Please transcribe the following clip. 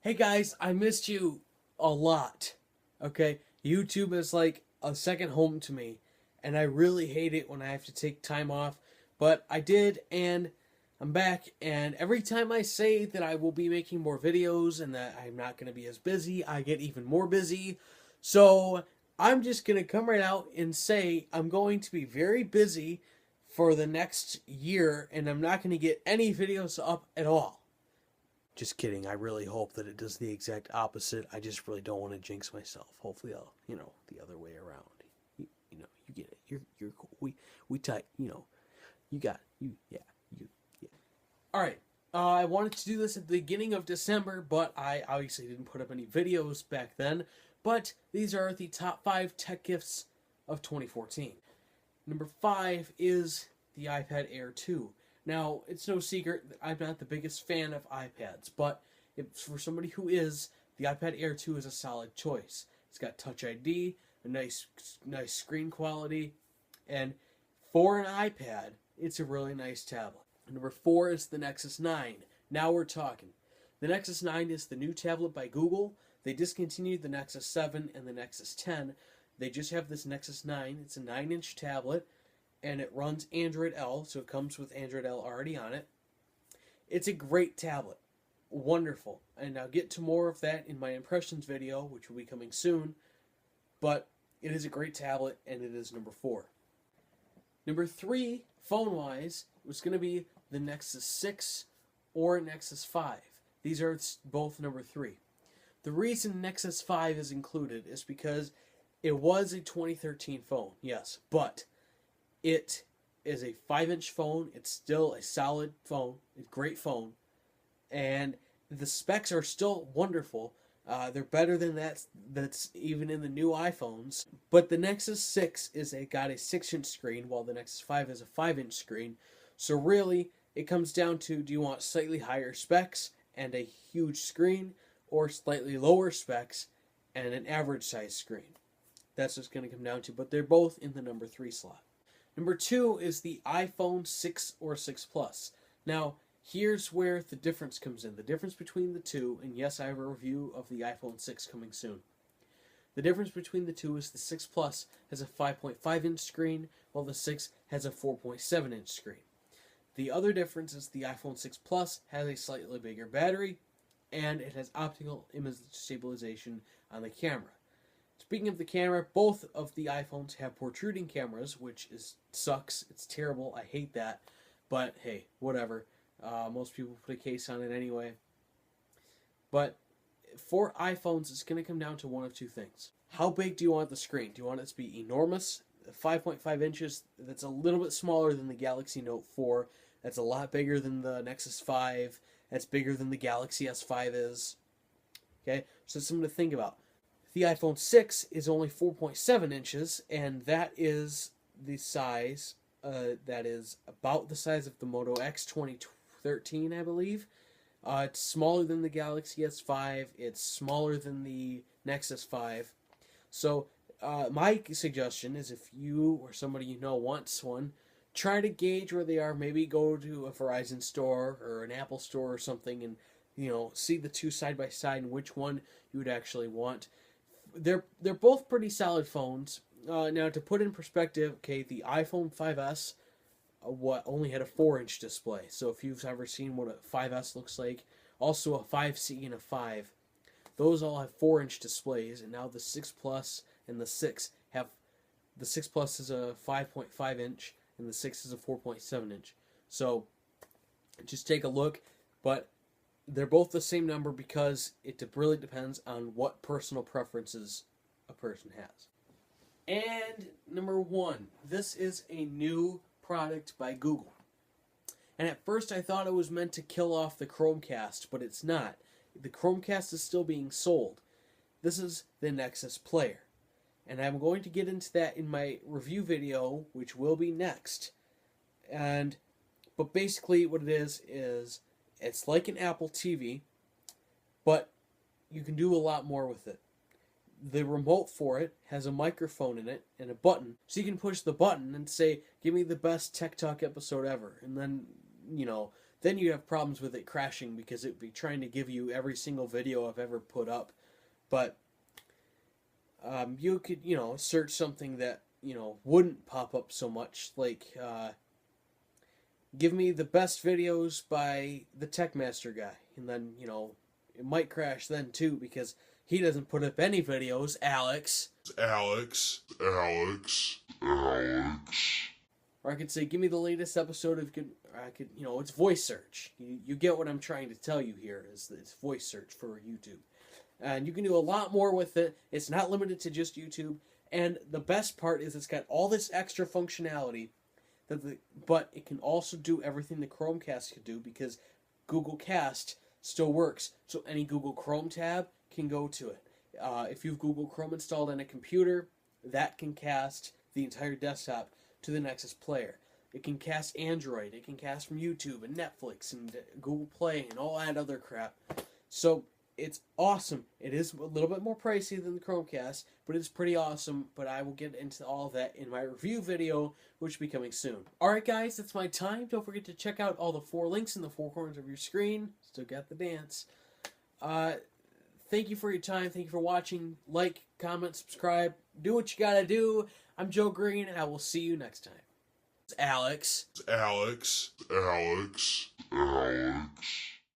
Hey guys, I missed you a lot. Okay? YouTube is like a second home to me, and I really hate it when I have to take time off, but I did, and I'm back, and every time I say that I will be making more videos and that I'm not going to be as busy, I get even more busy. So, I'm just going to come right out and say I'm going to be very busy for the next year, and I'm not going to get any videos up at all. Just kidding. I really hope that it does the exact opposite. I just really don't want to jinx myself. Hopefully, I'll, the other way around. You get it. You're cool. We tight. You got it. Yeah. All right. I wanted to do this at the beginning of December, but I obviously didn't put up any videos back then. But these are the top 5 tech gifts of 2014. Number 5 is the iPad Air 2. Now, it's no secret that I'm not the biggest fan of iPads, but for somebody who is, the iPad Air 2 is a solid choice. It's got Touch ID, a nice screen quality, and for an iPad, it's a really nice tablet. Number 4 is the Nexus 9. Now we're talking. The Nexus 9 is the new tablet by Google. They discontinued the Nexus 7 and the Nexus 10. They just have this Nexus 9. It's a 9-inch tablet, and it runs Android L, so it comes with Android L already on it. It's a great tablet. Wonderful. And I'll get to more of that in my impressions video, which will be coming soon. But it is a great tablet, and it is number 4. Number 3, phone-wise, was going to be the Nexus 6 or Nexus 5. These are both number 3. The reason Nexus 5 is included is because it was a 2013 phone, yes, but it is a 5-inch phone. It's still a solid phone, a great phone, and the specs are still wonderful. They're better than that's even in the new iPhones. But the Nexus 6 got a 6-inch screen, while the Nexus 5 is a 5-inch screen. So really, it comes down to, do you want slightly higher specs and a huge screen, or slightly lower specs and an average size screen? That's what's going to come down to. But they're both in the number 3 slot. Number 2 is the iPhone 6 or 6 Plus. Now, here's where the difference comes in. The difference between the two, and yes, I have a review of the iPhone 6 coming soon. The difference between the two is the 6 Plus has a 5.5-inch screen, while the 6 has a 4.7-inch screen. The other difference is the iPhone 6 Plus has a slightly bigger battery, and it has optical image stabilization on the camera. Speaking of the camera, both of the iPhones have protruding cameras, which sucks. It's terrible. I hate that. But hey, whatever. Most people put a case on it anyway. But for iPhones, it's going to come down to one of two things. How big do you want the screen? Do you want it to be enormous? 5.5 inches, that's a little bit smaller than the Galaxy Note 4. That's a lot bigger than the Nexus 5. That's bigger than the Galaxy S5 is. Okay, so it's something to think about. The iPhone 6 is only 4.7 inches, and that is the size, that is about the size of the Moto X 2013, I believe. It's smaller than the Galaxy S5. It's smaller than the Nexus 5. So, my suggestion is, if you or somebody you know wants one, try to gauge where they are. Maybe go to a Verizon store or an Apple store or something and, see the two side by side and which one you would actually want. They're both pretty solid phones. Now, to put in perspective, okay, the iPhone 5S only had a 4-inch display. So if you've ever seen what a 5S looks like, also a 5C and a 5, those all have 4-inch displays. And now the 6 Plus and the 6 have, the 6 Plus is a 5.5 inch and the 6 is a 4.7 inch. So just take a look, but they're both the same number because it really depends on what personal preferences a person has. And number 1, this is a new product by Google. And at first I thought it was meant to kill off the Chromecast, but it's not. The Chromecast is still being sold. This is the Nexus Player. And I'm going to get into that in my review video, which will be next. But basically what it is it's like an Apple TV, but you can do a lot more with it. The remote for it has a microphone in it and a button, so you can push the button and say, give me the best Tech Talk episode ever. And then, then you have problems with it crashing because it'd be trying to give you every single video I've ever put up. But you could, search something that, wouldn't pop up so much, like, give me the best videos by the Techmaster guy. And then, it might crash then too because he doesn't put up any videos, Alex. Or I could say, give me the latest episode of, it's voice search. You get what I'm trying to tell you here, is it's voice search for YouTube. And you can do a lot more with it. It's not limited to just YouTube. And the best part is it's got all this extra functionality, but it can also do everything the Chromecast could do because Google Cast still works. So any Google Chrome tab can go to it. If you have Google Chrome installed on a computer, that can cast the entire desktop to the Nexus player. It can cast Android. It can cast from YouTube and Netflix and Google Play and all that other crap. So it's awesome. It is a little bit more pricey than the Chromecast, but it's pretty awesome. But I will get into all of that in my review video, which will be coming soon. Alright guys, that's my time. Don't forget to check out all the 4 links in the 4 corners of your screen. Still got the dance. Thank you for your time. Thank you for watching. Like, comment, subscribe. Do what you gotta do. I'm Joe Green, and I will see you next time. Alex.